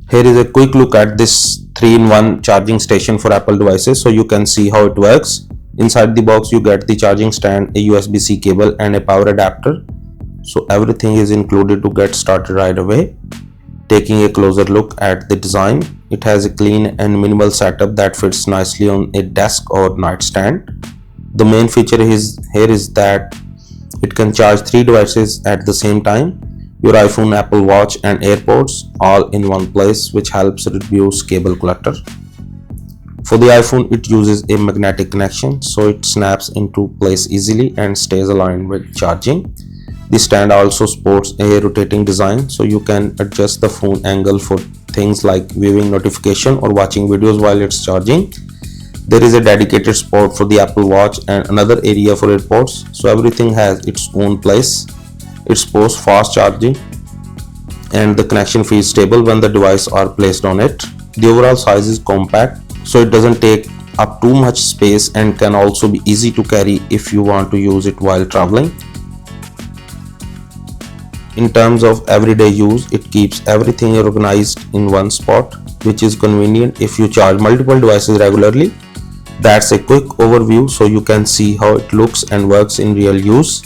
Here is a quick look at this 3-in-1 charging station for Apple devices, so you can see how it works. Inside the box you get the charging stand, a USB-C cable and a power adapter. So everything is included to get started right away. Taking a closer look at the design, it has a clean and minimal setup that fits nicely on a desk or nightstand. The main feature here is that it can charge 3 devices at the same time: your iPhone, Apple Watch and AirPods all in one place, which helps reduce cable clutter. For the iPhone, it uses a magnetic connection, so it snaps into place easily and stays aligned with charging. The stand also sports a rotating design, so you can adjust the phone angle for things like viewing notification or watching videos while it's charging. There is a dedicated spot for the Apple Watch and another area for AirPods, so everything has its own place. It supports fast charging and the connection feels stable when the devices are placed on it. The overall size is compact, so it doesn't take up too much space and can also be easy to carry if you want to use it while traveling. In terms of everyday use, it keeps everything organized in one spot, which is convenient if you charge multiple devices regularly. That's a quick overview so you can see how it looks and works in real use.